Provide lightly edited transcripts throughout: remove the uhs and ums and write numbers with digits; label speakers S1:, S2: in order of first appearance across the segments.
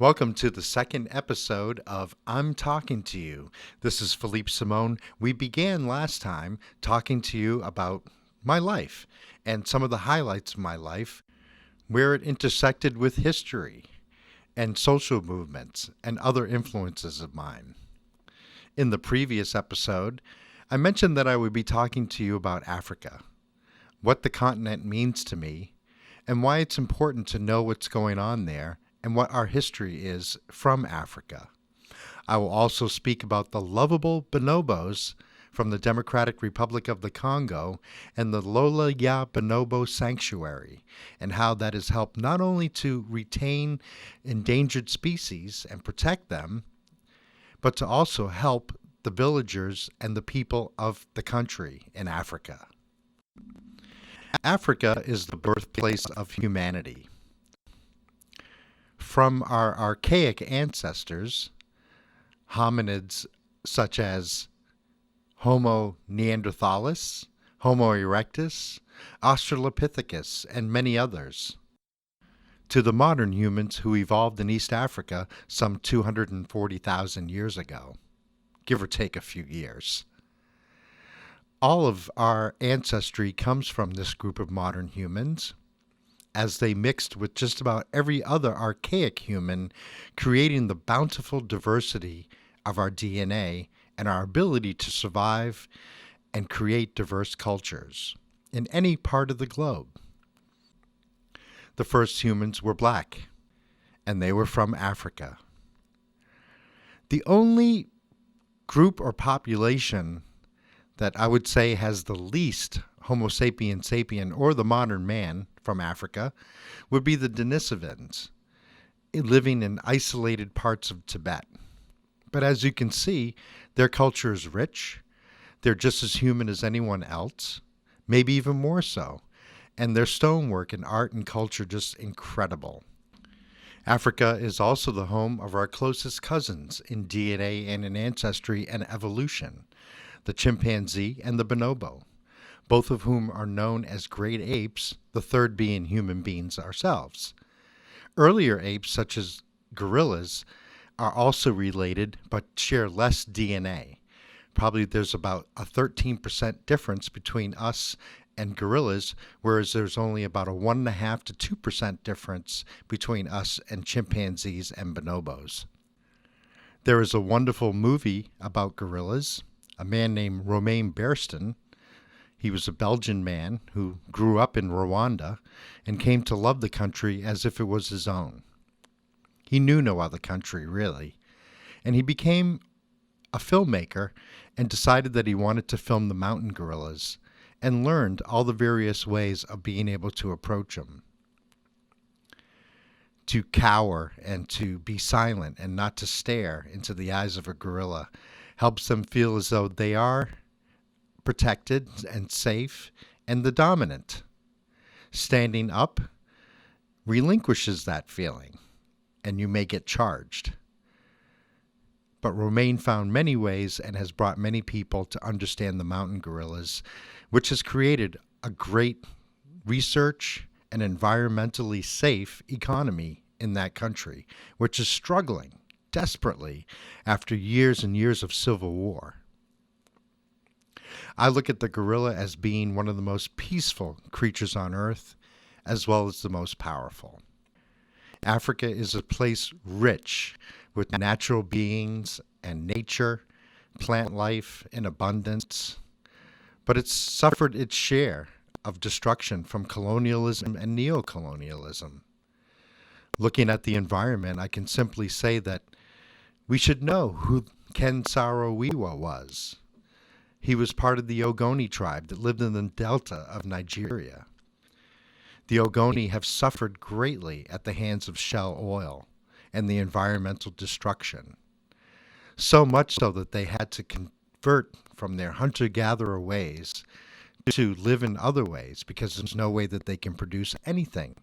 S1: Welcome to the second episode of I'm Talking to You. This is Philippe Simone. We began last time talking to you about my life and some of the highlights of my life, where it intersected with history and social movements and other influences of mine. In the previous episode, I mentioned that I would be talking to you about Africa, what the continent means to me, and why it's important to know what's going on there and what our history is from Africa. I will also speak about the lovable bonobos from the Democratic Republic of the Congo and the LOLA Ya Bonobo Sanctuary, and how that has helped not only to retain endangered species and protect them, but to also help the villagers and the people of the country in Africa. Africa is the birthplace of humanity. From our archaic ancestors, hominids such as Homo neanderthalis, Homo erectus, Australopithecus, and many others, to the modern humans who evolved in East Africa some 240,000 years ago, give or take a few years. All of our ancestry comes from this group of modern humans, as they mixed with just about every other archaic human, creating the bountiful diversity of our DNA and our ability to survive and create diverse cultures in any part of the globe. The first humans were black, and they were from Africa. The only group or population that I would say has the least Homo sapien sapien, or the modern man from Africa, would be the Denisovans, living in isolated parts of Tibet. But as you can see, their culture is rich. They're just as human as anyone else, maybe even more so. And their stonework and art and culture just incredible. Africa is also the home of our closest cousins in DNA and in ancestry and evolution, the chimpanzee and the bonobo, both of whom are known as great apes, the third being human beings ourselves. Earlier apes, such as gorillas, are also related but share less DNA. Probably there's about a 13% difference between us and gorillas, whereas there's only about a 1.5 to 2% difference between us and chimpanzees and bonobos. There is a wonderful movie about gorillas. A man named Romain Berston. He was a Belgian man who grew up in Rwanda and came to love the country as if it was his own. He knew no other country, really. And he became a filmmaker and decided that he wanted to film the mountain gorillas and learned all the various ways of being able to approach them. To cower and to be silent and not to stare into the eyes of a gorilla helps them feel as though they are protected and safe and the dominant. Standing up relinquishes that feeling, and you may get charged. But Romain found many ways and has brought many people to understand the mountain gorillas, which has created a great research and environmentally safe economy in that country, which is struggling desperately after years and years of civil war. I look at the gorilla as being one of the most peaceful creatures on earth, as well as the most powerful. Africa is a place rich with natural beings and nature, plant life in abundance, but it's suffered its share of destruction from colonialism and neocolonialism. Looking at the environment, I can simply say that we should know who Ken Saro-Wiwa was. He was part of the Ogoni tribe that lived in the delta of Nigeria. The Ogoni have suffered greatly at the hands of Shell Oil and the environmental destruction. So much so that they had to convert from their hunter-gatherer ways to live in other ways, because there's no way that they can produce anything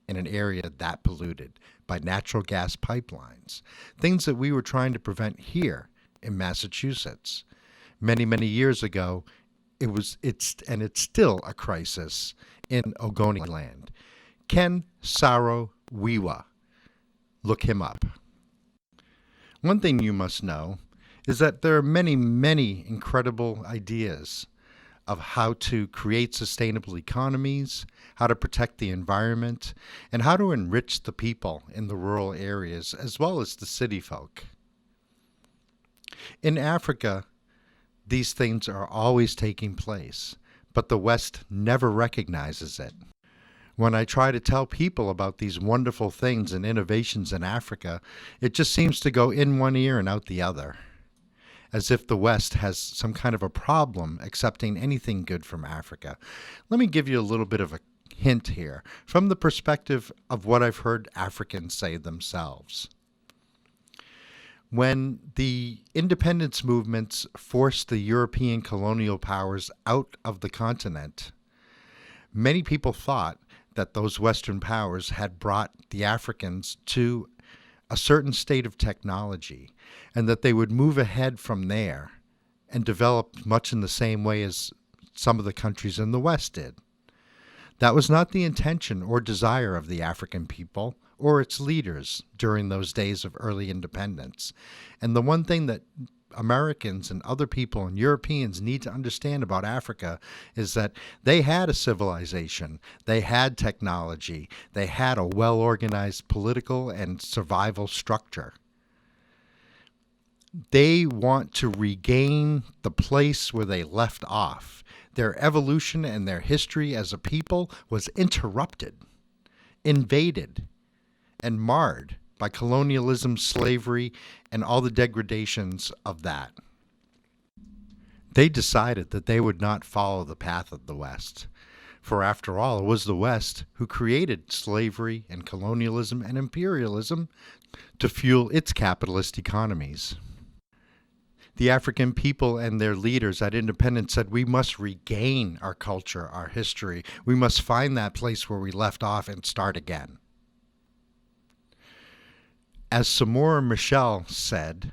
S1: in an area that polluted by natural gas pipelines, things that we were trying to prevent here in Massachusetts. Many, many years ago, it's still a crisis in Ogoni land. Ken Saro-Wiwa look him up. One thing you must know is that there are many, many incredible ideas of how to create sustainable economies, how to protect the environment, and how to enrich the people in the rural areas as well as the city folk. In Africa, these things are always taking place, but the West never recognizes it. When I try to tell people about these wonderful things and innovations in Africa, it just seems to go in one ear and out the other, as if the West has some kind of a problem accepting anything good from Africa. Let me give you a little bit of a hint here from the perspective of what I've heard Africans say themselves. When the independence movements forced the European colonial powers out of the continent, many people thought that those Western powers had brought the Africans to a certain state of technology and that they would move ahead from there and develop much in the same way as some of the countries in the West did. That was not the intention or desire of the African people or its leaders during those days of early independence. And the one thing that Americans and other people and Europeans need to understand about Africa is that they had a civilization, they had technology, they had a well-organized political and survival structure. They want to regain the place where they left off. Their evolution and their history as a people was interrupted, invaded, and marred by colonialism, slavery, and all the degradations of that. They decided that they would not follow the path of the West. For after all, it was the West who created slavery and colonialism and imperialism to fuel its capitalist economies. The African people and their leaders at independence said, we must regain our culture, our history. We must find that place where we left off and start again. As Samora Machel said,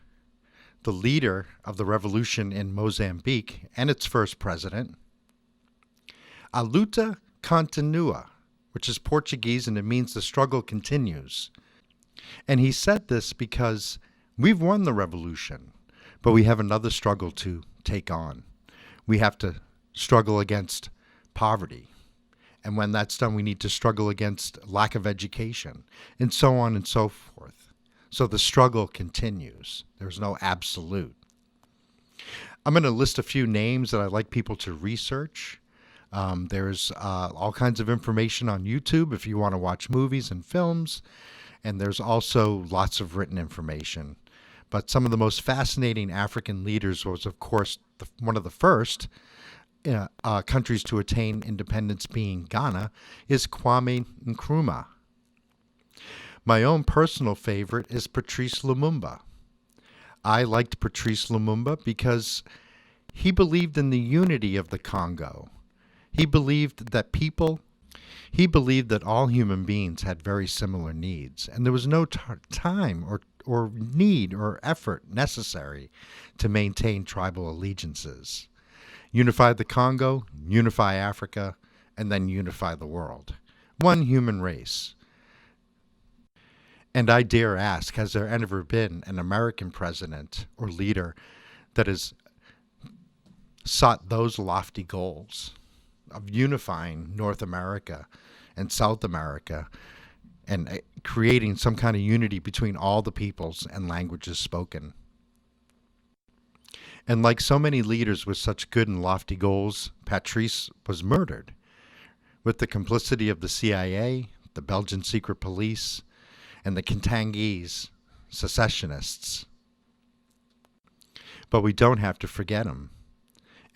S1: the leader of the revolution in Mozambique and its first president, LUTA CONTINUA, which is Portuguese and it means the struggle continues. And he said this because we've won the revolution, but we have another struggle to take on. We have to struggle against poverty. And when that's done, we need to struggle against lack of education, and so on and so forth. So the struggle continues. There's no absolute. I'm going to list a few names that I'd like people to research. There's all kinds of information on YouTube if you want to watch movies and films. And there's also lots of written information. But some of the most fascinating African leaders was, of course, one of the first countries to attain independence, being Ghana, is Kwame Nkrumah. My own personal favorite is Patrice Lumumba. I liked Patrice Lumumba because he believed in the unity of the Congo. He believed that all human beings had very similar needs, and there was no time or need or effort necessary to maintain tribal allegiances. Unify the Congo, unify Africa, and then unify the world. One human race. And I dare ask, has there ever been an American president or leader that has sought those lofty goals of unifying North America and South America and creating some kind of unity between all the peoples and languages spoken? And like so many leaders with such good and lofty goals, Patrice was murdered with the complicity of the CIA, the Belgian secret police, and the Katangese secessionists. But we don't have to forget him.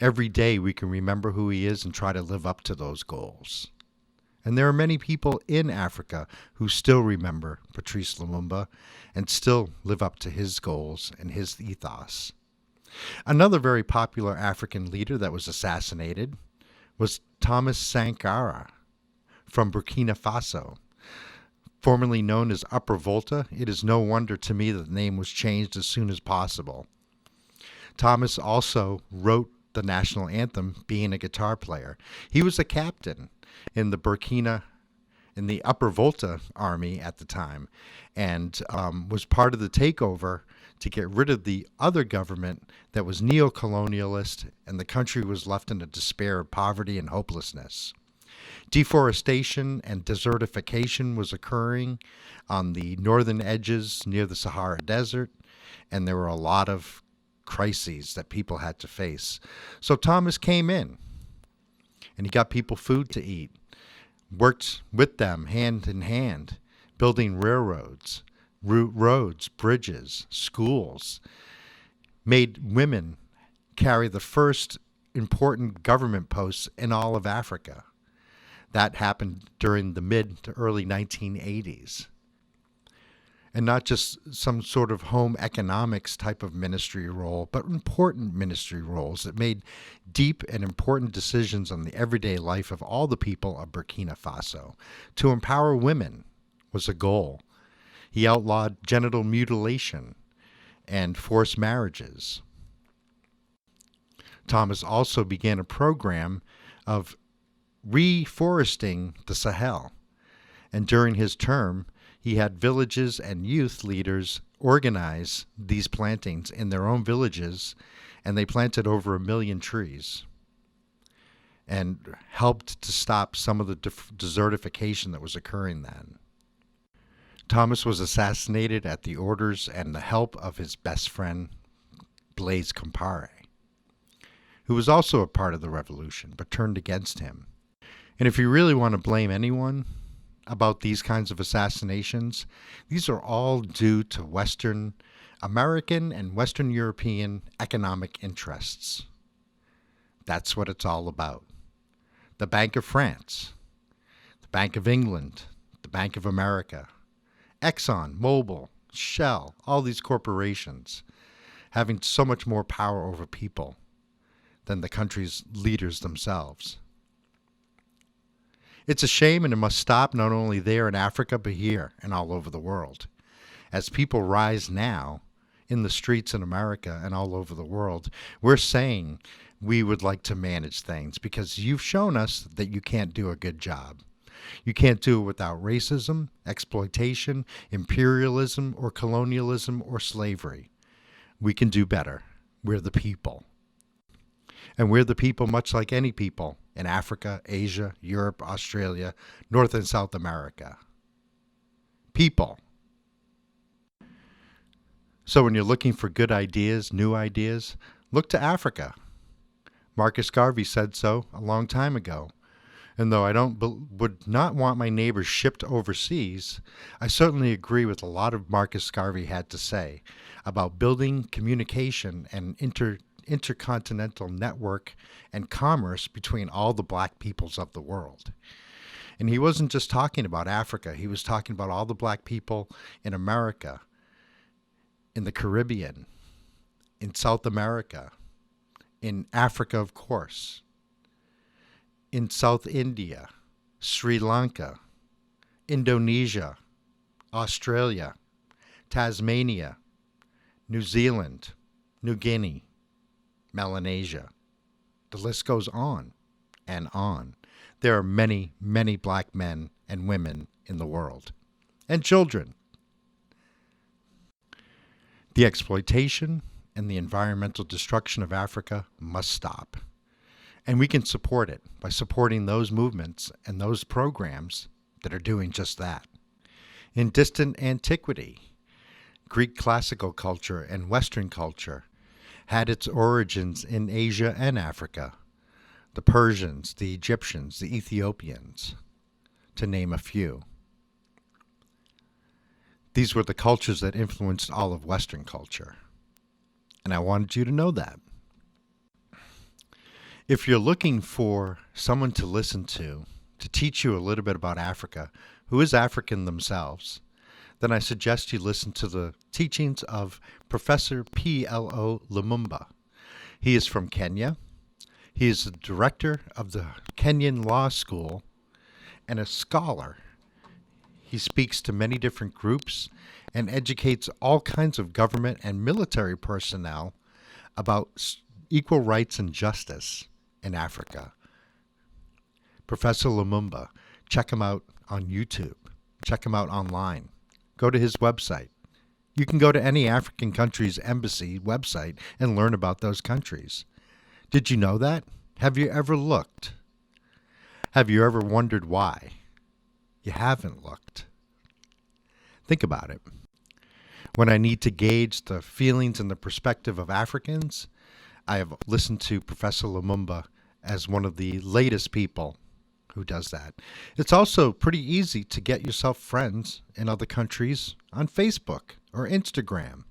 S1: Every day we can remember who he is and try to live up to those goals. And there are many people in Africa who still remember Patrice Lumumba and still live up to his goals and his ethos. Another very popular African leader that was assassinated was Thomas Sankara from Burkina Faso. Formerly known as Upper Volta, it is no wonder to me that the name was changed as soon as possible. Thomas also wrote the national anthem, being a guitar player. He was a captain in the Burkina in the Upper Volta army at the time, and was part of the takeover to get rid of the other government that was neo-colonialist, and the country was left in a despair of poverty and hopelessness. Deforestation and desertification was occurring on the northern edges near the Sahara Desert, and there were a lot of crises that people had to face. So Thomas came in, and he got people food to eat, worked with them hand in hand, building railroads, roads, bridges, schools, made women carry the first important government posts in all of Africa. That happened during the mid to early 1980s. And not just some sort of home economics type of ministry role, but important ministry roles that made deep and important decisions on the everyday life of all the people of Burkina Faso. To empower women was a goal. He outlawed genital mutilation and forced marriages. Thomas also began a program of reforesting the Sahel. And during his term, he had villages and youth leaders organize these plantings in their own villages, and they planted over 1 million trees and helped to stop some of the desertification that was occurring then. Thomas was assassinated at the orders and the help of his best friend, Blaise Compaoré, who was also a part of the revolution but turned against him. And if you really want to blame anyone about these kinds of assassinations, these are all due to Western American and Western European economic interests. That's what it's all about. The Bank of France, the Bank of England, the Bank of America, Exxon, Mobil, Shell, all these corporations having so much more power over people than the country's leaders themselves. It's a shame, and it must stop not only there in Africa, but here and all over the world. As people rise now in the streets in America and all over the world, we're saying we would like to manage things because you've shown us that you can't do a good job. You can't do it without racism, exploitation, imperialism, or colonialism, or slavery. We can do better. We're the people. And we're the people much like any people in Africa, Asia, Europe, Australia, North and South America. People. So when you're looking for good ideas, new ideas, look to Africa. Marcus Garvey said so a long time ago. And though I would not want my neighbors shipped overseas, I certainly agree with a lot of Marcus Garvey had to say about building communication and intercontinental network and commerce between all the black peoples of the world. And he wasn't just talking about Africa. He was talking about all the black people in America, in the Caribbean, in South America, in Africa, of course, in South India, Sri Lanka, Indonesia, Australia, Tasmania, New Zealand, New Guinea, Melanesia. The list goes on and on. There are many, many black men and women in the world, and children. The exploitation and the environmental destruction of Africa must stop. And we can support it by supporting those movements and those programs that are doing just that. In distant antiquity, Greek classical culture and Western culture had its origins in Asia and Africa. The Persians, the Egyptians, the Ethiopians, to name a few. These were the cultures that influenced all of Western culture. And I wanted you to know that. If you're looking for someone to listen to teach you a little bit about Africa, who is African themselves, then I suggest you listen to the teachings of Professor P.L.O. Lumumba. He is from Kenya. He is the director of the Kenyan Law School and a scholar. He speaks to many different groups and educates all kinds of government and military personnel about equal rights and justice in Africa. Professor Lumumba, check him out on YouTube. Check him out online. Go to his website. You can go to any African country's embassy website and learn about those countries. Did you know that? Have you ever looked? Have you ever wondered why? You haven't looked. Think about it. When I need to gauge the feelings and the perspective of Africans, I have listened to Professor Lumumba as one of the latest people who does that. It's also pretty easy to get yourself friends in other countries on Facebook or Instagram.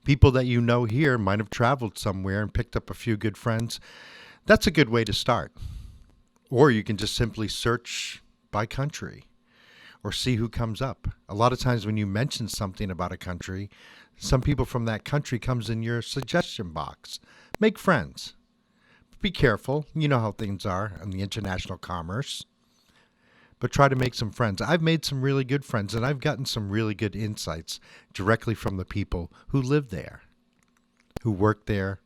S1: People that you know here might have traveled somewhere and picked up a few good friends. That's a good way to start. Or you can just simply search by country or see who comes up. A lot of times when you mention something about a country, some people from that country comes in your suggestion box. Make friends. Be careful. You know how things are in the international commerce. But try to make some friends. I've made some really good friends, and I've gotten some really good insights directly from the people who live there, who work there,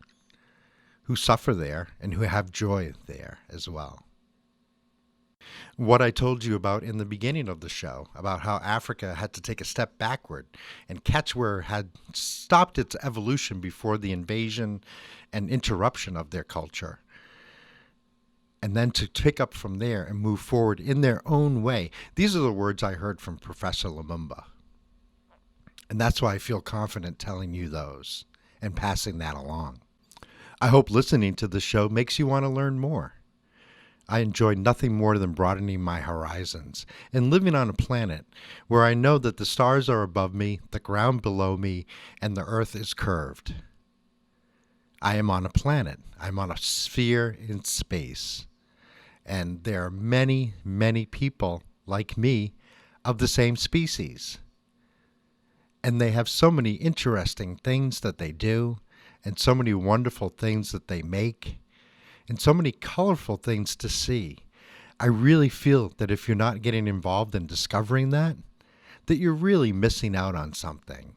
S1: who suffer there, and who have joy there as well. What I told you about in the beginning of the show, about how Africa had to take a step backward and catch where it had stopped its evolution before the invasion and interruption of their culture, and then to pick up from there and move forward in their own way. These are the words I heard from Professor Lumumba. And that's why I feel confident telling you those and passing that along. I hope listening to the show makes you want to learn more. I enjoy nothing more than broadening my horizons and living on a planet where I know that the stars are above me, the ground below me, and the earth is curved. I am on a planet. I'm on a sphere in space. And there are many, many people like me of the same species. And they have so many interesting things that they do, and so many wonderful things that they make, and so many colorful things to see. I really feel that if you're not getting involved in discovering that you're really missing out on something.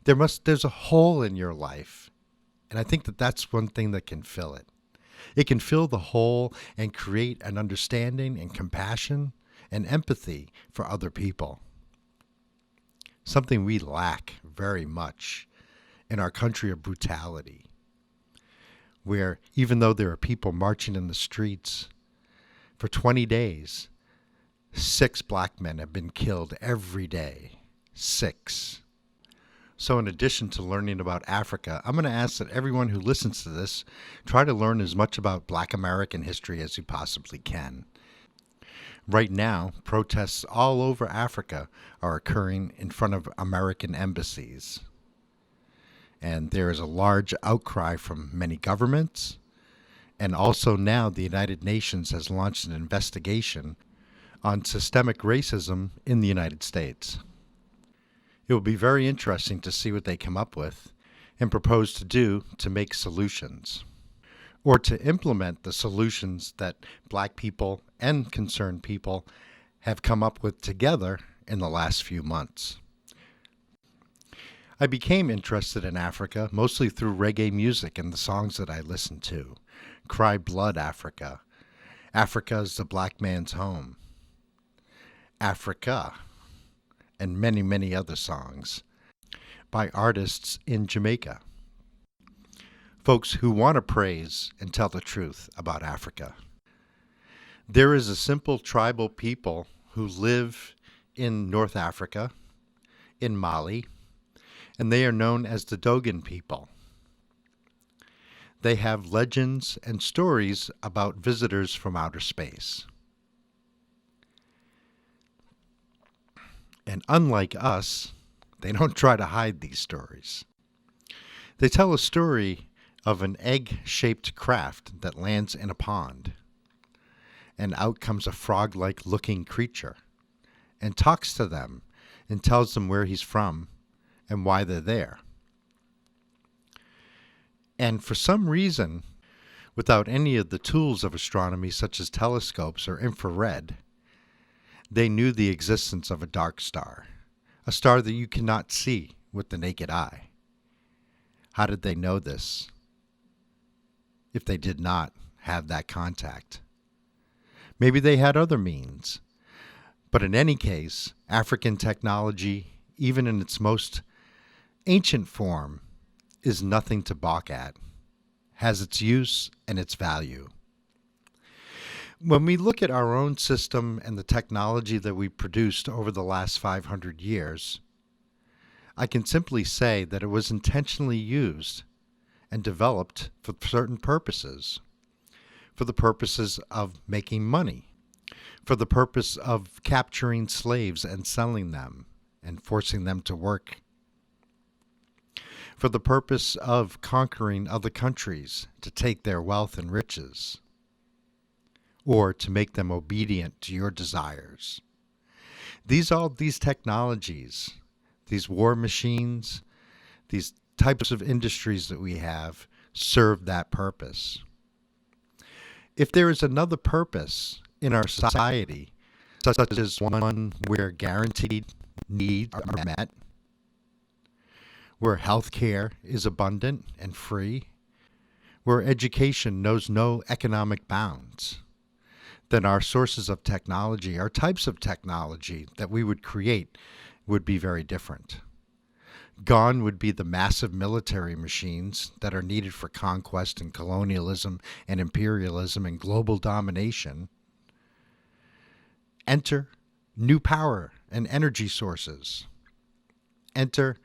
S1: There's a hole in your life. And I think that that's one thing that can fill it. It can fill the hole and create an understanding and compassion and empathy for other people. Something we lack very much in our country of brutality, where even though there are people marching in the streets, for 20 days, 6 black men have been killed every day. 6. So in addition to learning about Africa, I'm going to ask that everyone who listens to this try to learn as much about Black American history as you possibly can. Right now, protests all over Africa are occurring in front of American embassies. And there is a large outcry from many governments. And also now the United Nations has launched an investigation on systemic racism in the United States. It will be very interesting to see what they come up with and propose to do to make solutions, or to implement the solutions that black people and concerned people have come up with together in the last few months. I became interested in Africa mostly through reggae music and the songs that I listened to. Cry Blood Africa. Africa's the black man's home. Africa. And many, many other songs by artists in Jamaica. Folks who want to praise and tell the truth about Africa. There is a simple tribal people who live in North Africa, in Mali, and they are known as the Dogon people. They have legends and stories about visitors from outer space. And unlike us, they don't try to hide these stories. They tell a story of an egg-shaped craft that lands in a pond. And out comes a frog-like looking creature and talks to them and tells them where he's from and why they're there. And for some reason, without any of the tools of astronomy such as telescopes or infrared, they knew the existence of a dark star, a star that you cannot see with the naked eye. How did they know this if they did not have that contact? Maybe they had other means. But in any case, African technology, even in its most ancient form, is nothing to balk at, has its use and its value. When we look at our own system and the technology that we produced over the last 500 years, I can simply say that it was intentionally used and developed for certain purposes. For the purposes of making money, for the purpose of capturing slaves and selling them and forcing them to work, for the purpose of conquering other countries to take their wealth and riches, or to make them obedient to your desires. These technologies, these war machines, these types of industries that we have serve that purpose. If there is another purpose in our society, such as one where guaranteed needs are met, where health care is abundant and free, where education knows no economic bounds, then our sources of technology, our types of technology that we would create would be very different. Gone would be the massive military machines that are needed for conquest and colonialism and imperialism and global domination. Enter new power and energy sources. Enter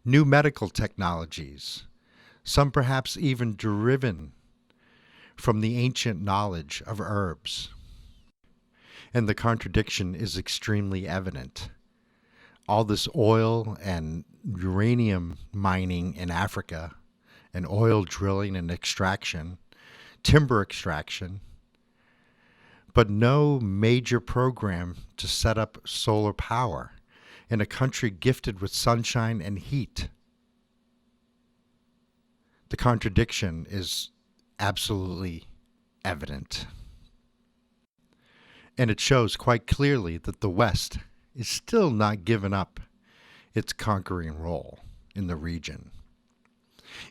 S1: new medical technologies, some perhaps even driven from the ancient knowledge of herbs. And the contradiction is extremely evident. All this oil and uranium mining in Africa, and oil drilling and extraction, timber extraction, but no major program to set up solar power in a country gifted with sunshine and heat. The contradiction is absolutely evident. And it shows quite clearly that the West is still not giving up its conquering role in the region.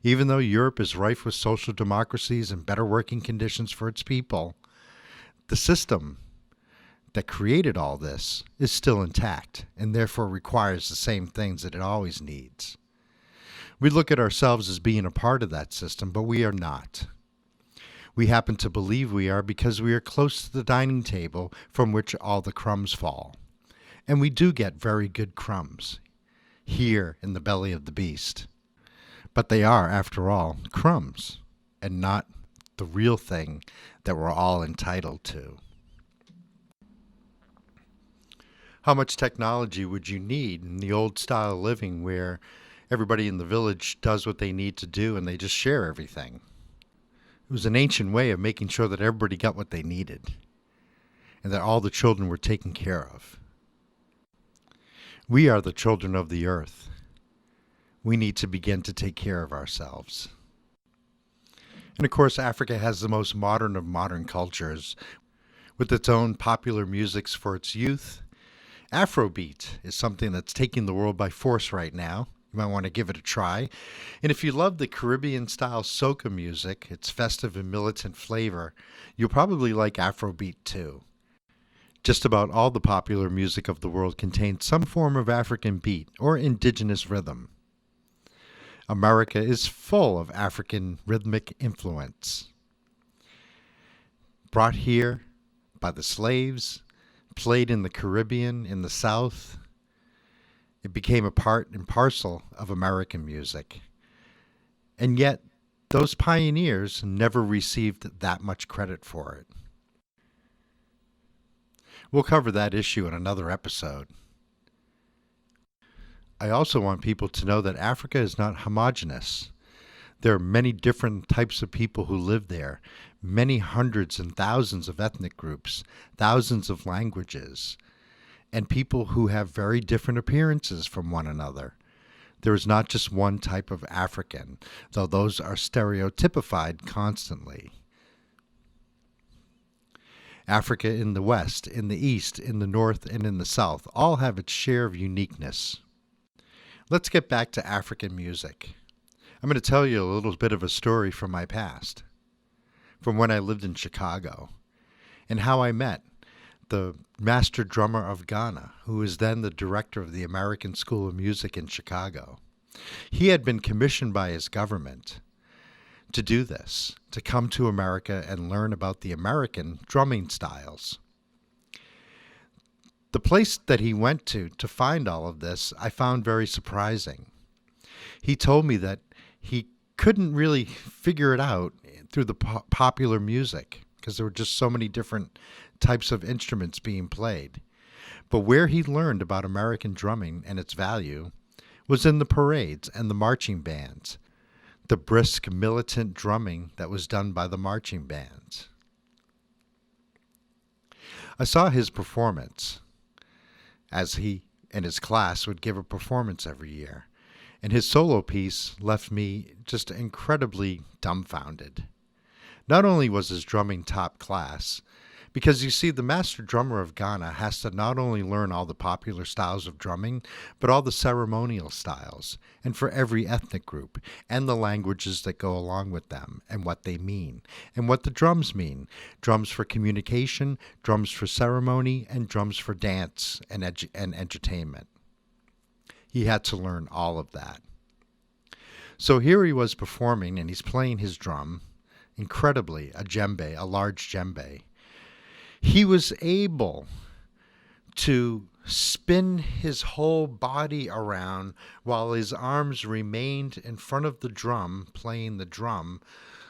S1: Even though Europe is rife with social democracies and better working conditions for its people, the system that created all this is still intact and therefore requires the same things that it always needs. We look at ourselves as being a part of that system, but we are not. We happen to believe we are because we are close to the dining table from which all the crumbs fall. And we do get very good crumbs here in the belly of the beast. But they are, after all, crumbs and not the real thing that we're all entitled to. How much technology would you need in the old style of living where everybody in the village does what they need to do and they just share everything? It was an ancient way of making sure that everybody got what they needed and that all the children were taken care of. We are the children of the earth. We need to begin to take care of ourselves. And of course, Africa has the most modern of modern cultures with its own popular musics for its youth. Afrobeat is something that's taking the world by force right now. You might want to give it a try. And if you love the Caribbean-style soca music, its festive and militant flavor, you'll probably like Afrobeat too. Just about all the popular music of the world contains some form of African beat or indigenous rhythm. America is full of African rhythmic influence. Brought here by the slaves, played in the Caribbean, in the South, it became a part and parcel of American music. And yet, those pioneers never received that much credit for it. We'll cover that issue in another episode. I also want people to know that Africa is not homogeneous. There are many different types of people who live there, many hundreds and thousands of ethnic groups, thousands of languages, and people who have very different appearances from one another. There is not just one type of African, though those are stereotypified constantly. Africa in the West, in the East, in the North, and in the South all have its share of uniqueness. Let's get back to African music. I'm going to tell you a little bit of a story from my past, from when I lived in Chicago, and how I met the master drummer of Ghana, who was then the director of the American School of Music in Chicago. He had been commissioned by his government to do this, to come to America and learn about the American drumming styles. The place that he went to find all of this, I found very surprising. He told me that he couldn't really figure it out through the popular music because there were just so many different types of instruments being played. But where he learned about American drumming and its value was in the parades and the marching bands, the brisk militant drumming that was done by the marching bands. I saw his performance, as he and his class would give a performance every year, and his solo piece left me just incredibly dumbfounded. Not only was his drumming top class, because you see, the master drummer of Ghana has to not only learn all the popular styles of drumming, but all the ceremonial styles, and for every ethnic group, and the languages that go along with them, and what they mean, and what the drums mean. Drums for communication, drums for ceremony, and drums for dance and entertainment. He had to learn all of that. So here he was performing, and he's playing his drum, incredibly, a djembe, a large djembe. He was able to spin his whole body around while his arms remained in front of the drum, playing the drum,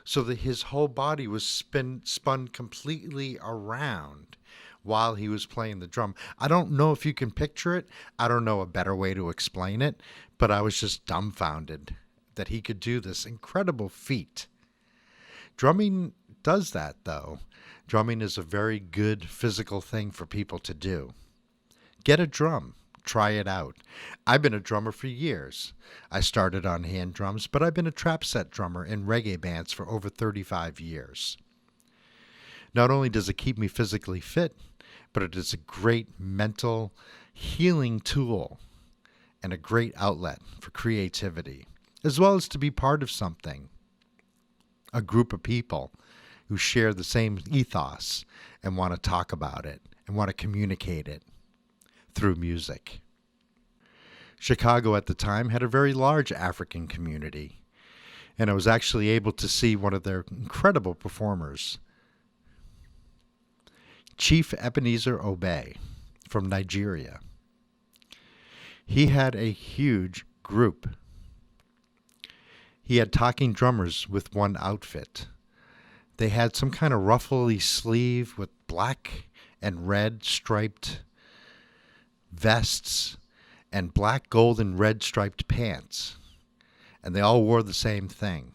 S1: so that his whole body was spun completely around while he was playing the drum. I don't know if you can picture it. I don't know a better way to explain it, but I was just dumbfounded that he could do this incredible feat. Drumming does that, though. Drumming is a very good physical thing for people to do. Get a drum. Try it out. I've been a drummer for years. I started on hand drums, but I've been a trap set drummer in reggae bands for over 35 years. Not only does it keep me physically fit, but it is a great mental healing tool and a great outlet for creativity, as well as to be part of something, a group of people who share the same ethos and want to talk about it and want to communicate it through music. Chicago at the time had a very large African community, and I was actually able to see one of their incredible performers, Chief Ebenezer Obey from Nigeria. He had a huge group. He had talking drummers with one outfit. They had some kind of ruffly sleeve with black and red striped vests and black, gold, and red striped pants. And they all wore the same thing.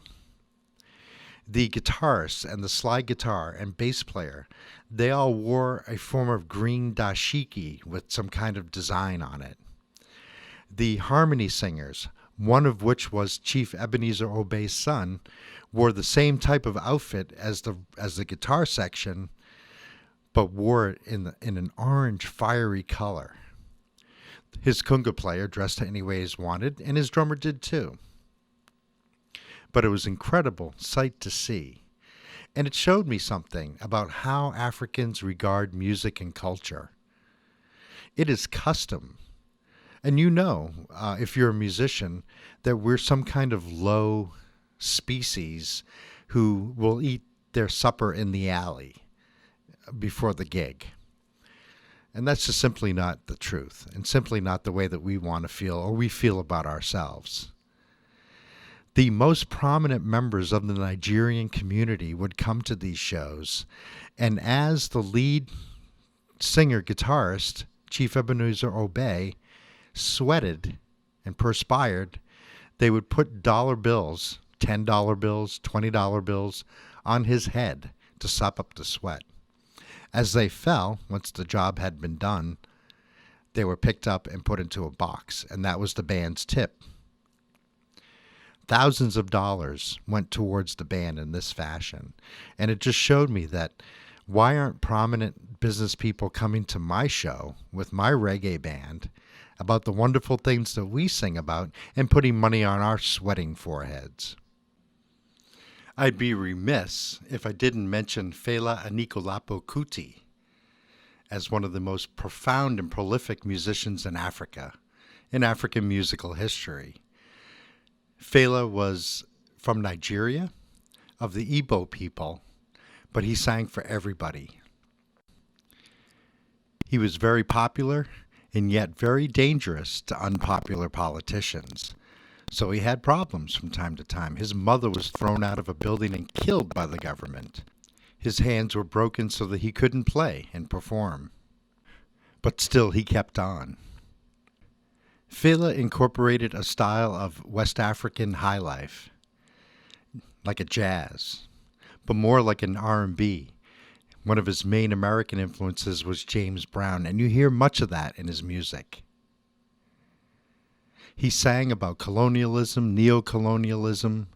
S1: The guitarist and the slide guitar and bass player, they all wore a form of green dashiki with some kind of design on it. The harmony singers, one of which was Chief Ebenezer Obey's son, wore the same type of outfit as the guitar section, but wore it in an orange fiery color. His conga player dressed any way he wanted, and his drummer did too. But it was an incredible sight to see, and it showed me something about how Africans regard music and culture. It is custom. And you know, if you're a musician, that we're some kind of low species who will eat their supper in the alley before the gig. And that's just simply not the truth, and simply not the way that we want to feel or we feel about ourselves. The most prominent members of the Nigerian community would come to these shows, and as the lead singer-guitarist, Chief Ebenezer Obey, sweated and perspired, they would put dollar bills, $10 bills, $20 bills, on his head to sop up the sweat. As they fell, once the job had been done, they were picked up and put into a box, and that was the band's tip. Thousands of dollars went towards the band in this fashion, and it just showed me that why aren't prominent business people coming to my show with my reggae band about the wonderful things that we sing about and putting money on our sweating foreheads? I'd be remiss if I didn't mention Fela Anikulapo Kuti, as one of the most profound and prolific musicians in Africa, in African musical history. Fela was from Nigeria, of the Igbo people, but he sang for everybody. He was very popular and yet very dangerous to unpopular politicians. So he had problems from time to time. His mother was thrown out of a building and killed by the government. His hands were broken so that he couldn't play and perform. But still, he kept on. Fela incorporated a style of West African high life, like a jazz, but more like an R&B. One of his main American influences was James Brown, and you hear much of that in his music. He sang about colonialism, neo-colonialism,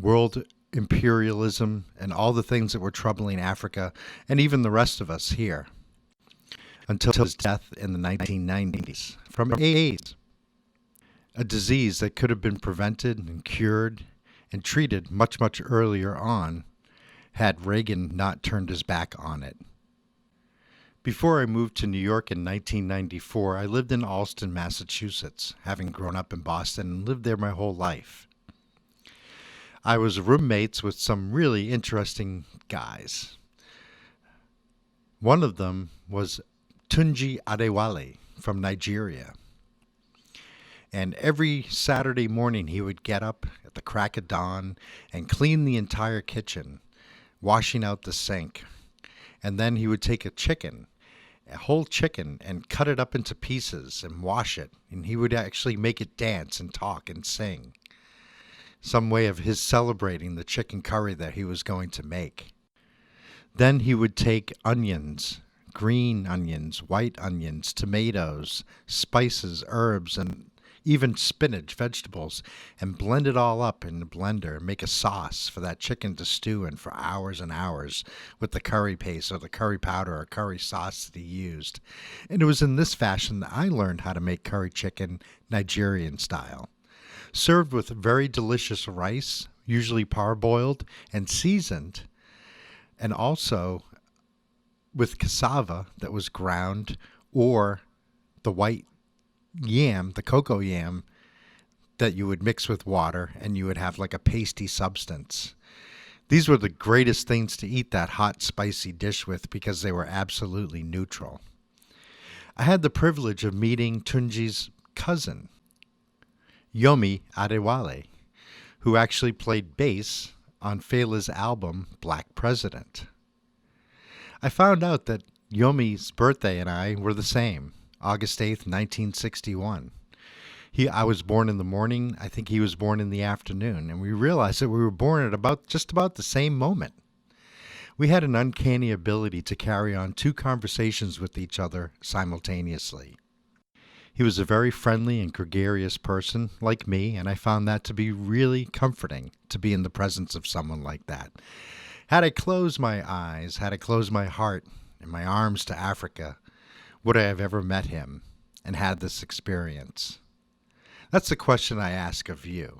S1: world imperialism, and all the things that were troubling Africa, and even the rest of us here, until his death in the 1990s from AIDS, a disease that could have been prevented and cured and treated much, much earlier on had Reagan not turned his back on it. Before I moved to New York in 1994, I lived in Allston, Massachusetts, having grown up in Boston and lived there my whole life. I was roommates with some really interesting guys. One of them was Tunji Adewale from Nigeria. And every Saturday morning he would get up at the crack of dawn and clean the entire kitchen, washing out the sink. And then he would take a whole chicken, and cut it up into pieces and wash it. And he would actually make it dance and talk and sing. Some way of his celebrating the chicken curry that he was going to make. Then he would take onions, green onions, white onions, tomatoes, spices, herbs, and even spinach, vegetables, and blend it all up in the blender and make a sauce for that chicken to stew in for hours and hours with the curry paste or the curry powder or curry sauce that he used. And it was in this fashion that I learned how to make curry chicken Nigerian style. Served with very delicious rice, usually parboiled and seasoned, and also with cassava that was ground, or the white yam, the cocoa yam, that you would mix with water and you would have like a pasty substance. These were the greatest things to eat that hot, spicy dish with because they were absolutely neutral. I had the privilege of meeting Tunji's cousin, Yomi Adewale, who actually played bass on Fela's album Black President. I found out that Yomi's birthday and I were the same, August 8th, 1961. I was born in the morning. I think he was born in the afternoon. And we realized that we were born at just about the same moment. We had an uncanny ability to carry on two conversations with each other simultaneously. He was a very friendly and gregarious person, like me, and I found that to be really comforting to be in the presence of someone like that. Had I closed my eyes, had I closed my heart and my arms to Africa, would I have ever met him and had this experience? That's the question I ask of you.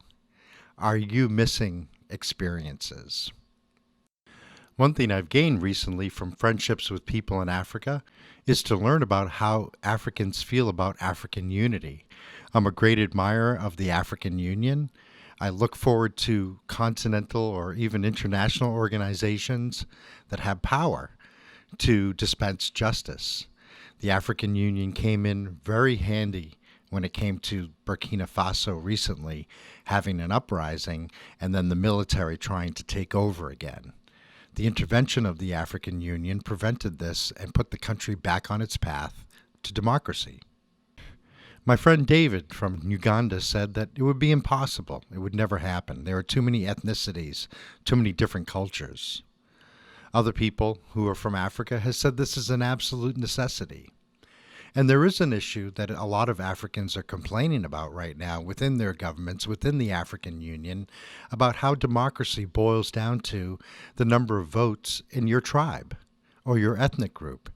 S1: Are you missing experiences? One thing I've gained recently from friendships with people in Africa is to learn about how Africans feel about African unity. I'm a great admirer of the African Union. I look forward to continental or even international organizations that have power to dispense justice. The African Union came in very handy when it came to Burkina Faso recently, having an uprising, and then the military trying to take over again. The intervention of the African Union prevented this and put the country back on its path to democracy. My friend David from Uganda said that it would be impossible. It would never happen. There are too many ethnicities, too many different cultures. Other people who are from Africa have said this is an absolute necessity. And there is an issue that a lot of Africans are complaining about right now within their governments, within the African Union, about how democracy boils down to the number of votes in your tribe or your ethnic group,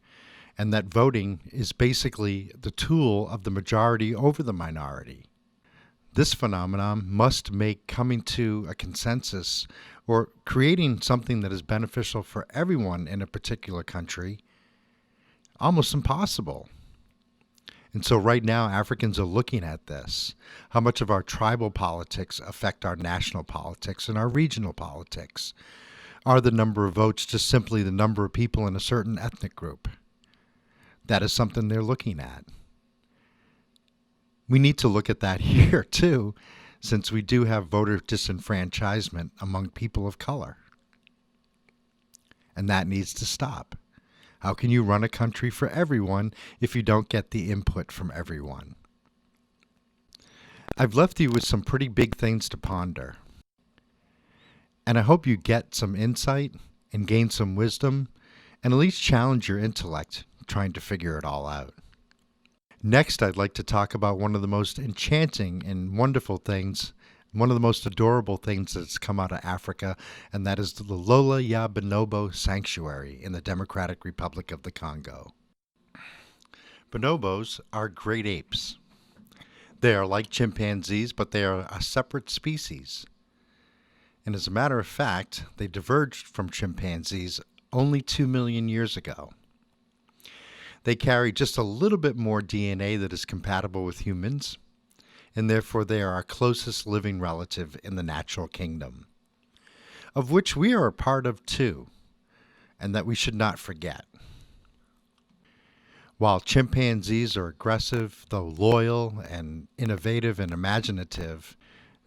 S1: and that voting is basically the tool of the majority over the minority. This phenomenon must make coming to a consensus or creating something that is beneficial for everyone in a particular country almost impossible. And so right now, Africans are looking at this. How much of our tribal politics affect our national politics and our regional politics? Are the number of votes just simply the number of people in a certain ethnic group? That is something they're looking at. We need to look at that here, too, since we do have voter disenfranchisement among people of color. And that needs to stop. How can you run a country for everyone if you don't get the input from everyone? I've left you with some pretty big things to ponder. And I hope you get some insight and gain some wisdom and at least challenge your intellect trying to figure it all out. Next, I'd like to talk about one of the most enchanting and wonderful things, one of the most adorable things that's come out of Africa, and that is the LOLA YA BONOBO Sanctuary in the Democratic Republic of the Congo. Bonobos are great apes. They are like chimpanzees, but they are a separate species. And as a matter of fact, they diverged from chimpanzees only 2 million years ago. They carry just a little bit more DNA that is compatible with humans, and therefore they are our closest living relative in the natural kingdom, of which we are a part of too, and that we should not forget. While chimpanzees are aggressive, though loyal and innovative and imaginative,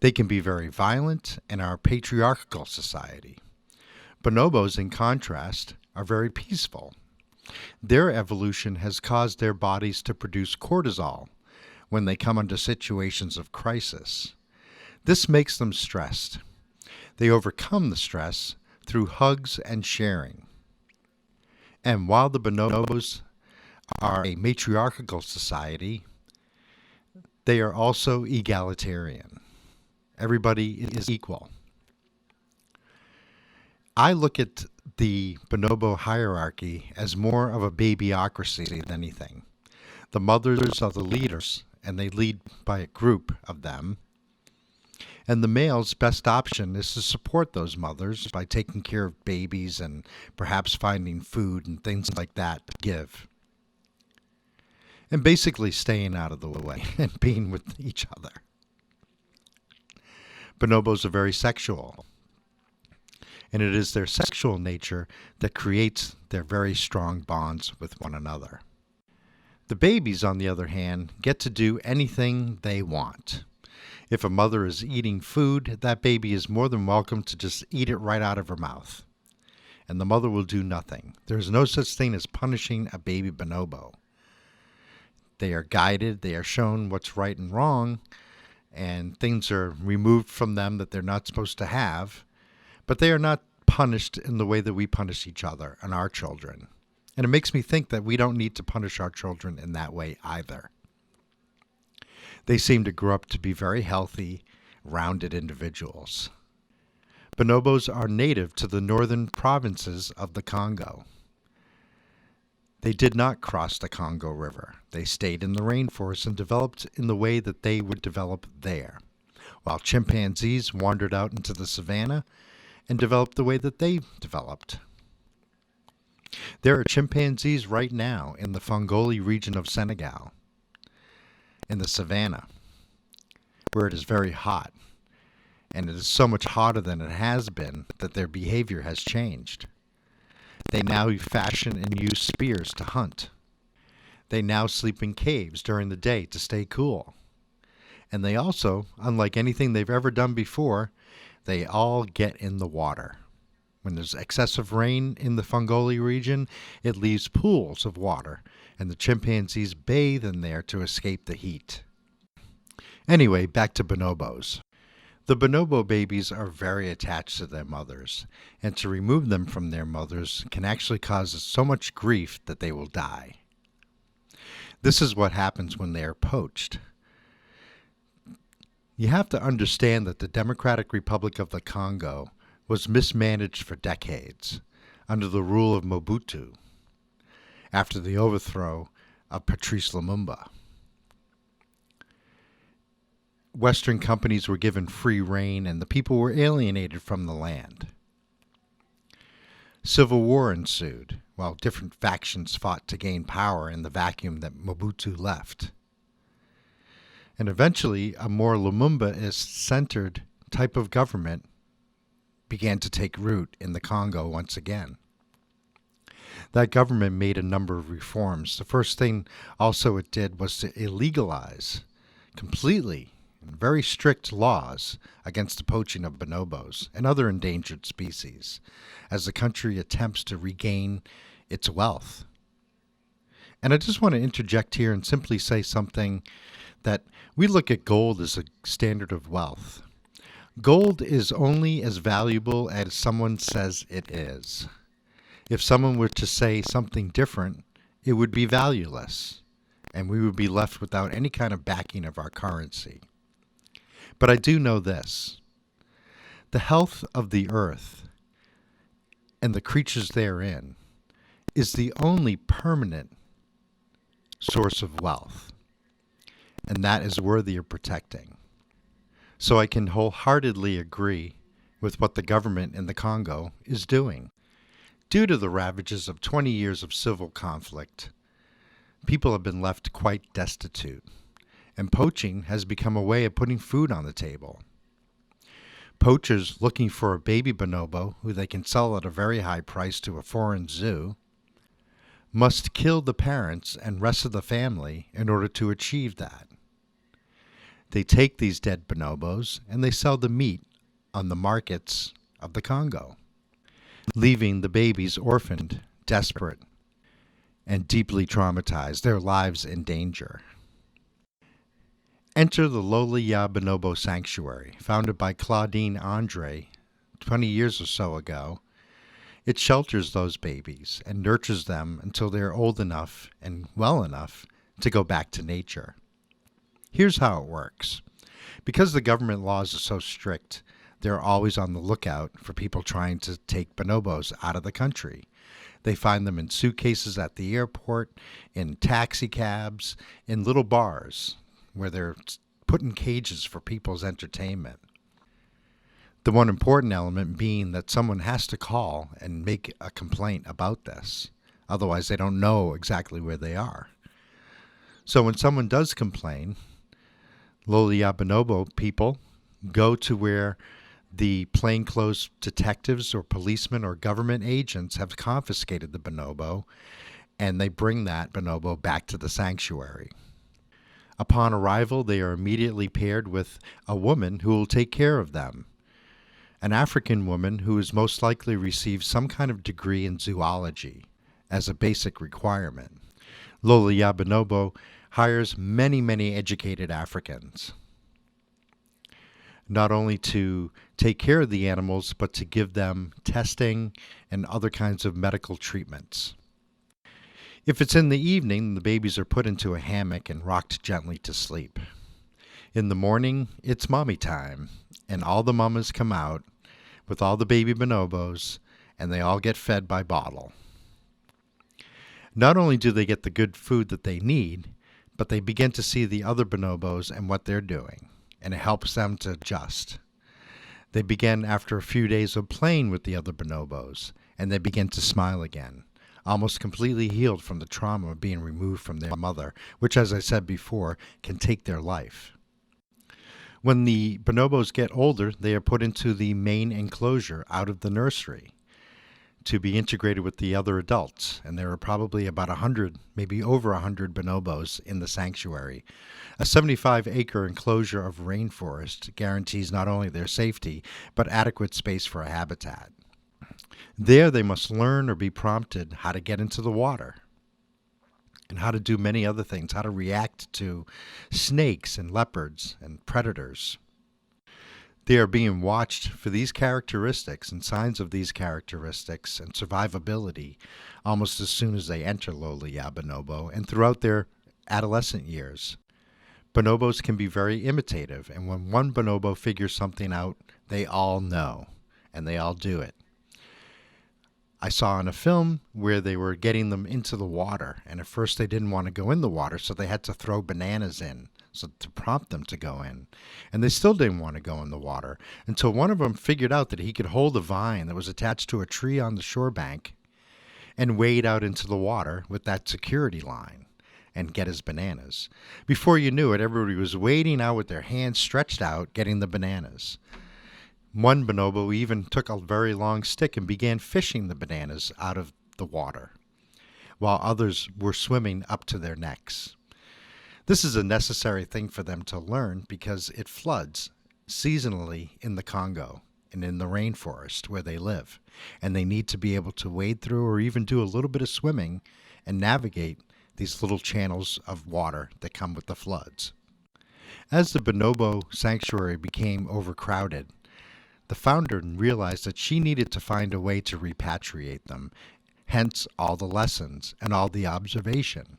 S1: they can be very violent and are a patriarchal society. Bonobos, in contrast, are very peaceful. Their evolution has caused their bodies to produce cortisol when they come into situations of crisis. This makes them stressed. They overcome the stress through hugs and sharing. And while the bonobos are a matriarchal society, they are also egalitarian. Everybody is equal. I look at the bonobo hierarchy as more of a babyocracy than anything. The mothers are the leaders, and they lead by a group of them. And the male's best option is to support those mothers by taking care of babies and perhaps finding food and things like that to give. And basically staying out of the way and being with each other. Bonobos are very sexual. And it is their sexual nature that creates their very strong bonds with one another. The babies, on the other hand, get to do anything they want. If a mother is eating food, that baby is more than welcome to just eat it right out of her mouth. And the mother will do nothing. There is no such thing as punishing a baby bonobo. They are guided, they are shown what's right and wrong, and things are removed from them that they're not supposed to have. But they are not punished in the way that we punish each other and our children. And it makes me think that we don't need to punish our children in that way either. They seem to grow up to be very healthy, rounded individuals. Bonobos are native to the northern provinces of the Congo. They did not cross the Congo River. They stayed in the rainforest and developed in the way that they would develop there, while chimpanzees wandered out into the savanna and developed the way that they developed. There are chimpanzees right now in the Fongoli region of Senegal, in the savannah, where it is very hot, and it is so much hotter than it has been that their behavior has changed. They now fashion and use spears to hunt. They now sleep in caves during the day to stay cool. And they also, unlike anything they've ever done before, they all get in the water. When there's excessive rain in the Fongoli region, it leaves pools of water, and the chimpanzees bathe in there to escape the heat. Anyway, back to bonobos. The bonobo babies are very attached to their mothers, and to remove them from their mothers can actually cause so much grief that they will die. This is what happens when they are poached. You have to understand that the Democratic Republic of the Congo was mismanaged for decades under the rule of Mobutu after the overthrow of Patrice Lumumba. Western companies were given free rein and the people were alienated from the land. Civil war ensued, while different factions fought to gain power in the vacuum that Mobutu left. And eventually, a more Lumumbaist-centered type of government began to take root in the Congo once again. That government made a number of reforms. The first thing also it did was to illegalize completely very strict laws against the poaching of bonobos and other endangered species as the country attempts to regain its wealth. And I just want to interject here and simply say something that we look at gold as a standard of wealth. Gold is only as valuable as someone says it is. If someone were to say something different, it would be valueless, and we would be left without any kind of backing of our currency. But I do know this. The health of the earth and the creatures therein is the only permanent source of wealth, and that is worthy of protecting. So I can wholeheartedly agree with what the government in the Congo is doing. Due to the ravages of 20 years of civil conflict, people have been left quite destitute, and poaching has become a way of putting food on the table. Poachers looking for a baby bonobo who they can sell at a very high price to a foreign zoo must kill the parents and rest of the family in order to achieve that. They take these dead bonobos and they sell the meat on the markets of the Congo, leaving the babies orphaned, desperate, and deeply traumatized, their lives in danger. Enter the LOLA YA BONOBO Sanctuary, founded by Claudine Andre 20 years or so ago. It shelters those babies and nurtures them until they are old enough and well enough to go back to nature. Here's how it works. Because the government laws are so strict, they're always on the lookout for people trying to take bonobos out of the country. They find them in suitcases at the airport, in taxi cabs, in little bars where they're put in cages for people's entertainment. The one important element being that someone has to call and make a complaint about this. Otherwise, they don't know exactly where they are. So when someone does complain, LOLA YA BONOBO people go to where the plainclothes detectives or policemen or government agents have confiscated the bonobo, and they bring that bonobo back to the sanctuary. Upon arrival, they are immediately paired with a woman who will take care of them, an African woman who has most likely received some kind of degree in zoology as a basic requirement. LOLA YA BONOBO hires many educated Africans, not only to take care of the animals, but to give them testing and other kinds of medical treatments. If it's in the evening, the babies are put into a hammock and rocked gently to sleep. In the morning, it's mommy time, and all the mamas come out with all the baby bonobos, and they all get fed by bottle. Not only do they get the good food that they need, but they begin to see the other bonobos and what they're doing, and it helps them to adjust. They begin, after a few days of playing with the other bonobos, and they begin to smile again, almost completely healed from the trauma of being removed from their mother, which, as I said before, can take their life. When the bonobos get older, they are put into the main enclosure out of the nursery to be integrated with the other adults. And there are probably about 100, maybe over 100 bonobos in the sanctuary. A 75-acre enclosure of rainforest guarantees not only their safety, but adequate space for a habitat. There they must learn or be prompted how to get into the water and how to do many other things, how to react to snakes and leopards and predators. They are being watched for these characteristics and signs of these characteristics and survivability almost as soon as they enter LOLA YA BONOBO and throughout their adolescent years. Bonobos can be very imitative, and when one bonobo figures something out, they all know, and they all do it. I saw in a film where they were getting them into the water, and at first they didn't want to go in the water, so they had to throw bananas in to prompt them to go in. And they still didn't want to go in the water until one of them figured out that he could hold a vine that was attached to a tree on the shore bank and wade out into the water with that security line and get his bananas. Before you knew it, everybody was wading out with their hands stretched out, getting the bananas. One bonobo even took a very long stick and began fishing the bananas out of the water, while others were swimming up to their necks. This is a necessary thing for them to learn because it floods seasonally in the Congo and in the rainforest where they live, and they need to be able to wade through or even do a little bit of swimming and navigate these little channels of water that come with the floods. As the bonobo sanctuary became overcrowded, the founder realized that she needed to find a way to repatriate them, hence all the lessons and all the observation.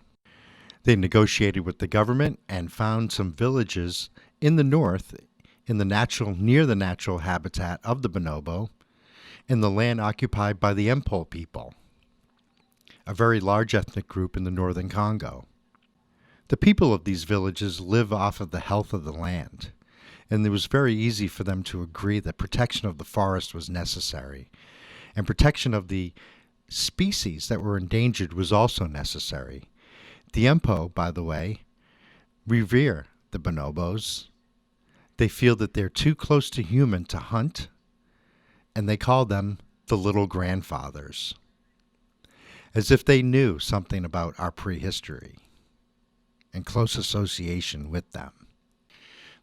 S1: They negotiated with the government and found some villages in the north, near the natural habitat of the bonobo, in the land occupied by the Empole people, a very large ethnic group in the northern Congo. The people of these villages live off of the health of the land, and it was very easy for them to agree that protection of the forest was necessary, and protection of the species that were endangered was also necessary. The Empo, by the way, revere the bonobos. They feel that they're too close to human to hunt, and they call them the little grandfathers, as if they knew something about our prehistory and close association with them.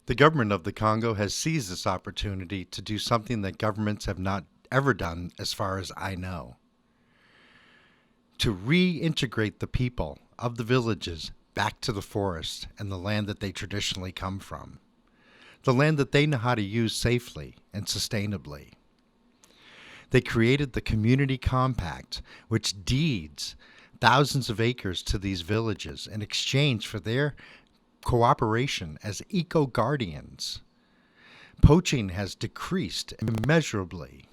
S1: The government of the Congo has seized this opportunity to do something that governments have not ever done, as far as I know, to reintegrate the people of the villages back to the forest and the land that they traditionally come from, the land that they know how to use safely and sustainably. They created the Community Compact, which deeds thousands of acres to these villages in exchange for their cooperation as eco-guardians. Poaching has decreased immeasurably,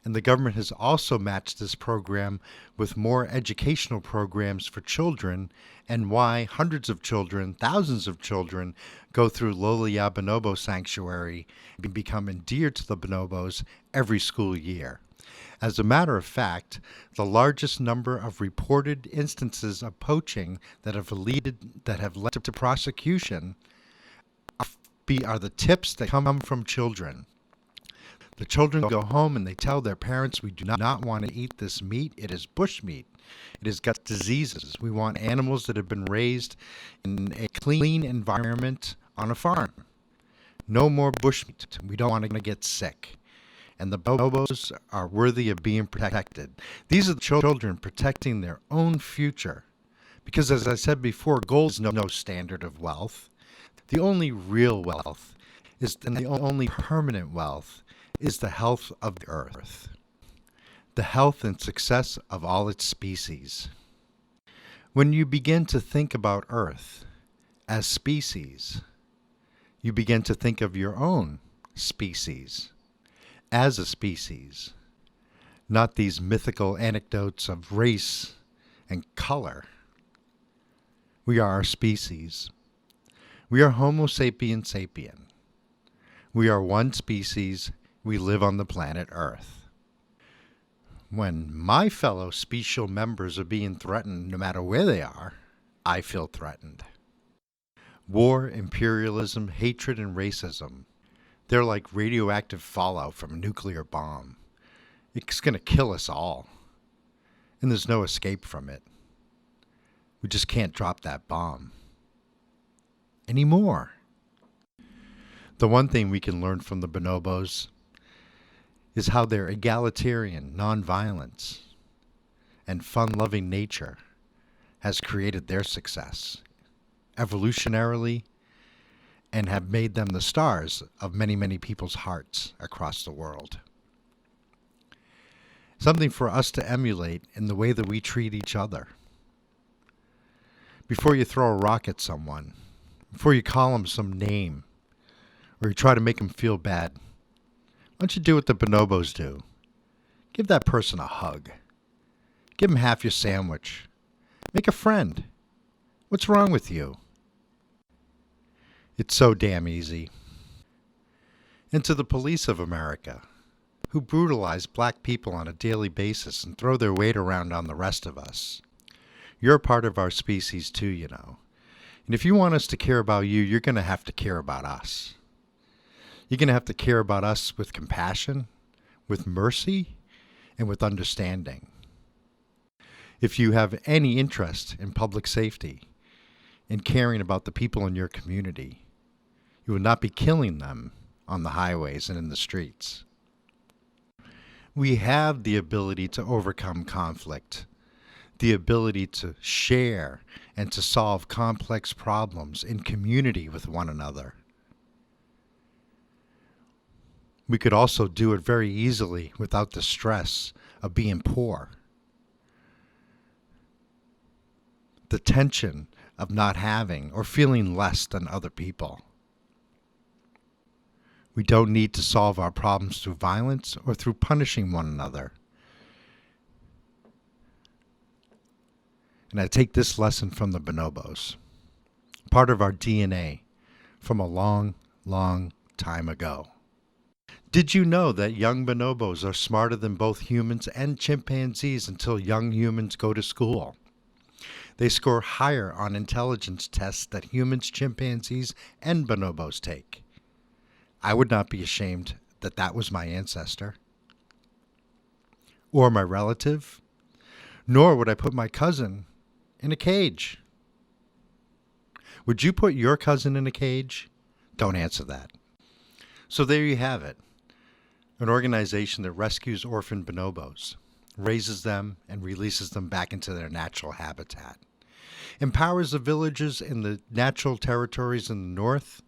S1: and the government has also matched this program with more educational programs for children, and why hundreds of children, thousands of children, go through LOLA YA BONOBO Sanctuary and become endeared to the bonobos every school year. As a matter of fact, the largest number of reported instances of poaching that have led to prosecution are the tips that come from children. The children go home and they tell their parents, "We do not want to eat this meat. It is bush meat. It has got diseases. We want animals that have been raised in a clean environment on a farm. No more bush meat. We don't want to get sick." And the bonobos are worthy of being protected. These are the children protecting their own future. Because as I said before, gold is no standard of wealth. The only real wealth and the only permanent wealth is the health of the earth, the health and success of all its species. When you begin to think about Earth as species, you begin to think of your own species as a species, not these mythical anecdotes of race and color. We are our species. We are Homo sapien sapien. We are one species. We live on the planet Earth. When my fellow special members are being threatened, no matter where they are, I feel threatened. War, imperialism, hatred, and racism, they're like radioactive fallout from a nuclear bomb. It's going to kill us all, and there's no escape from it. We just can't drop that bomb anymore. The one thing we can learn from the bonobos is how their egalitarian nonviolence and fun-loving nature has created their success evolutionarily and have made them the stars of many, many people's hearts across the world. Something for us to emulate in the way that we treat each other. Before you throw a rock at someone, before you call them some name, or you try to make them feel bad, why don't you do what the bonobos do? Give that person a hug. Give them half your sandwich. Make a friend. What's wrong with you? It's so damn easy. And to the police of America, who brutalize black people on a daily basis and throw their weight around on the rest of us. You're a part of our species too, you know. And if you want us to care about you, you're going to have to care about us. You're going to have to care about us with compassion, with mercy, and with understanding. If you have any interest in public safety, in caring about the people in your community, you will not be killing them on the highways and in the streets. We have the ability to overcome conflict, the ability to share and to solve complex problems in community with one another. We could also do it very easily without the stress of being poor, the tension of not having or feeling less than other people. We don't need to solve our problems through violence or through punishing one another. And I take this lesson from the bonobos, part of our DNA from a long, long time ago. Did you know that young bonobos are smarter than both humans and chimpanzees until young humans go to school? They score higher on intelligence tests that humans, chimpanzees, and bonobos take. I would not be ashamed that that was my ancestor or my relative, nor would I put my cousin in a cage. Would you put your cousin in a cage? Don't answer that. So there you have it. An organization that rescues orphan bonobos, raises them, and releases them back into their natural habitat. Empowers the villagers in the natural territories in the north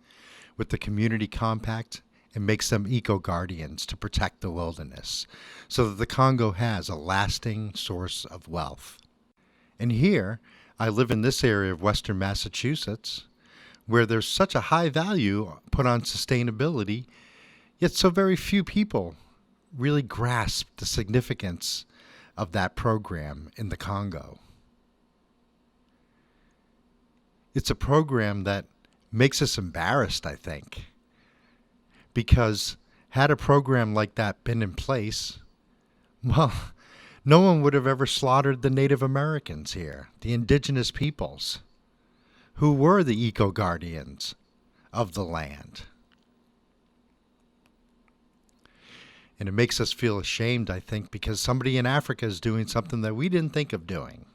S1: with the community compact and makes them eco-guardians to protect the wilderness so that the Congo has a lasting source of wealth. And here, I live in this area of western Massachusetts where there's such a high value put on sustainability, yet so very few people really grasp the significance of that program in the Congo. It's a program that makes us embarrassed, I think, because had a program like that been in place, well, no one would have ever slaughtered the Native Americans here, the indigenous peoples, who were the eco-guardians of the land. And it makes us feel ashamed, I think, because somebody in Africa is doing something that we didn't think of doing,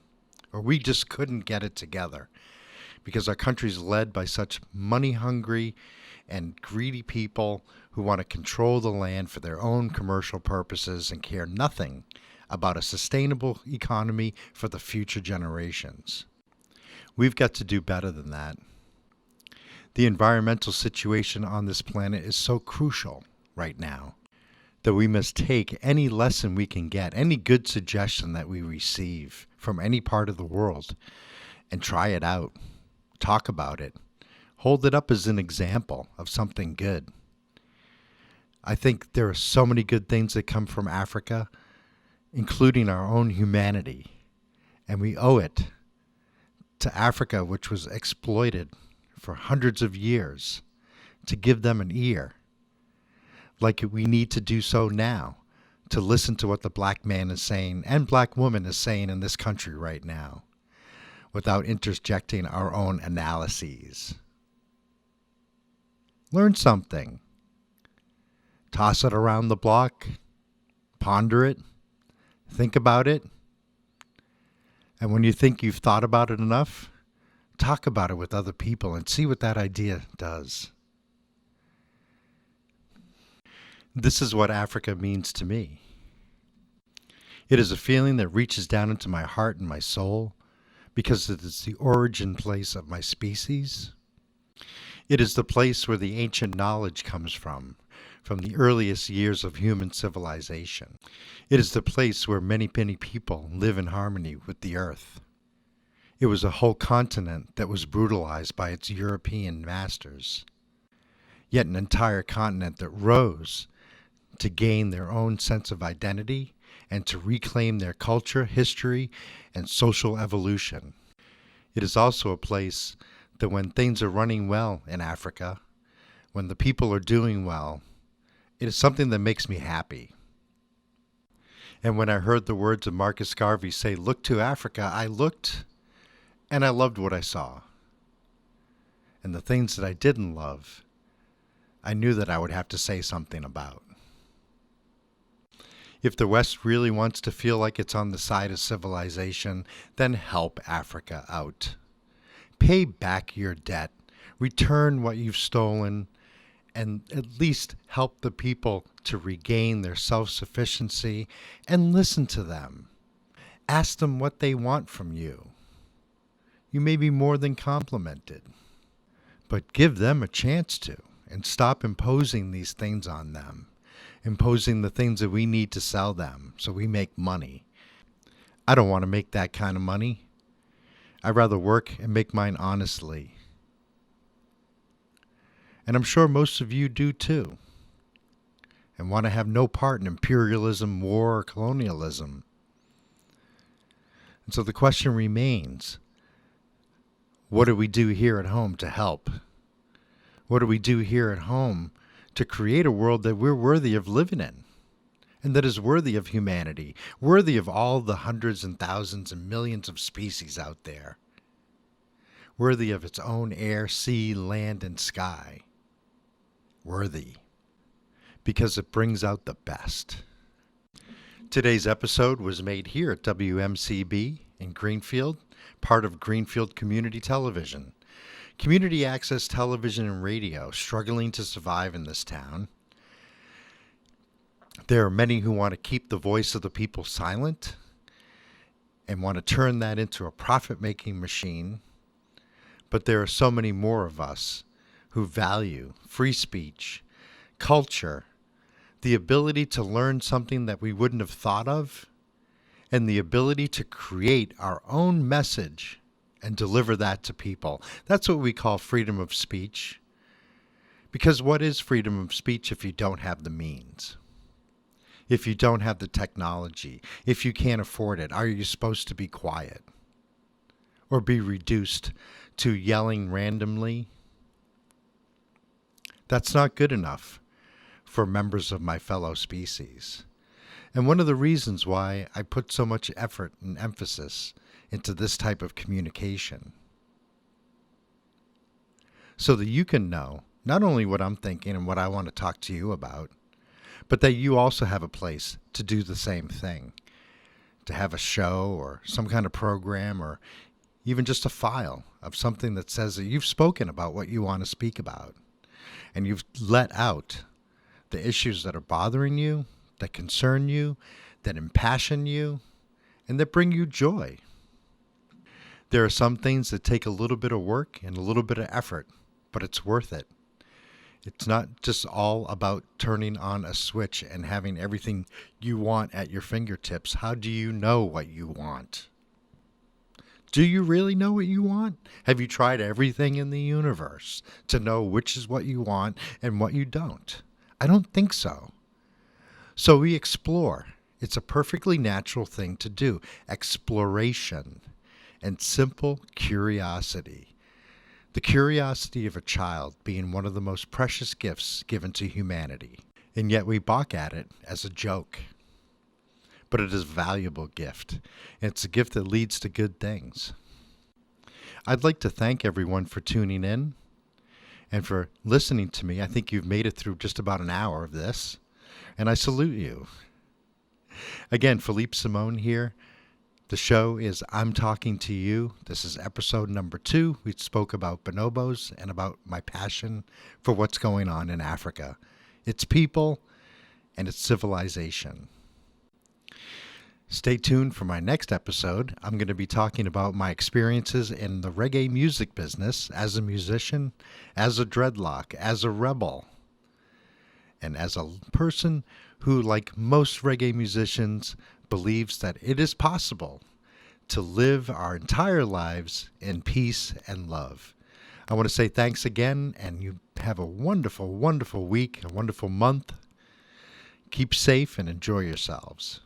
S1: or we just couldn't get it together, because our country's led by such money-hungry and greedy people who want to control the land for their own commercial purposes and care nothing about a sustainable economy for the future generations. We've got to do better than that. The environmental situation on this planet is so crucial right now that we must take any lesson we can get, any good suggestion that we receive from any part of the world, and try it out. Talk about it. Hold it up as an example of something good. I think there are so many good things that come from Africa, including our own humanity. And we owe it to Africa, which was exploited for hundreds of years, to give them an ear, like we need to do so now, to listen to what the black man is saying and black woman is saying in this country right now, without interjecting our own analyses. Learn something. Toss it around the block. Ponder it. Think about it. And when you think you've thought about it enough, talk about it with other people and see what that idea does. This is what Africa means to me. It is a feeling that reaches down into my heart and my soul because it is the origin place of my species. It is the place where the ancient knowledge comes from the earliest years of human civilization. It is the place where many, many people live in harmony with the earth. It was a whole continent that was brutalized by its European masters, yet an entire continent that rose to gain their own sense of identity and to reclaim their culture, history, and social evolution. It is also a place that when things are running well in Africa, when the people are doing well, it is something that makes me happy. And when I heard the words of Marcus Garvey say, "Look to Africa," I looked and I loved what I saw. And the things that I didn't love, I knew that I would have to say something about. If the West really wants to feel like it's on the side of civilization, then help Africa out. Pay back your debt. Return what you've stolen, and at least help the people to regain their self-sufficiency, and listen to them. Ask them what they want from you. You may be more than complimented, but give them a chance to, and stop imposing these things on them, imposing the things that we need to sell them so we make money. I don't want to make that kind of money. I'd rather work and make mine honestly. And I'm sure most of you do too, and want to have no part in imperialism, war, or colonialism. And so the question remains, what do we do here at home to help? What do we do here at home to create a world that we're worthy of living in, and that is worthy of humanity, worthy of all the hundreds and thousands and millions of species out there, worthy of its own air, sea, land, and sky? Worthy, because it brings out the best. Today's episode was made here at WMCB in Greenfield, part of Greenfield Community Television. Community access television and radio struggling to survive in this town. There are many who want to keep the voice of the people silent and want to turn that into a profit-making machine. But there are so many more of us who value free speech, culture, the ability to learn something that we wouldn't have thought of, and the ability to create our own message and deliver that to people. That's what we call freedom of speech. Because what is freedom of speech if you don't have the means? If you don't have the technology? If you can't afford it, are you supposed to be quiet? Or be reduced to yelling randomly? That's not good enough for members of my fellow species. And one of the reasons why I put so much effort and emphasis into this type of communication, so that you can know not only what I'm thinking and what I want to talk to you about, but that you also have a place to do the same thing, to have a show or some kind of program, or even just a file of something that says that you've spoken about what you want to speak about, and you've let out the issues that are bothering you, that concern you, that impassion you, and that bring you joy. There are some things that take a little bit of work and a little bit of effort, but it's worth it. It's not just all about turning on a switch and having everything you want at your fingertips. How do you know what you want? Do you really know what you want? Have you tried everything in the universe to know which is what you want and what you don't? I don't think so. So we explore. It's a perfectly natural thing to do. Exploration and simple curiosity. The curiosity of a child being one of the most precious gifts given to humanity. And yet we balk at it as a joke. But it is a valuable gift. And it's a gift that leads to good things. I'd like to thank everyone for tuning in and for listening to me. I think you've made it through just about an hour of this, and I salute you. Again, Philippe Simone here. The show is I'm Talking to You. This is episode number 2. We spoke about bonobos and about my passion for what's going on in Africa. Its people and its civilization. Stay tuned for my next episode. I'm going to be talking about my experiences in the reggae music business as a musician, as a dreadlock, as a rebel, and as a person who, like most reggae musicians, believes that it is possible to live our entire lives in peace and love. I want to say thanks again, and you have a wonderful, wonderful week, a wonderful month. Keep safe and enjoy yourselves.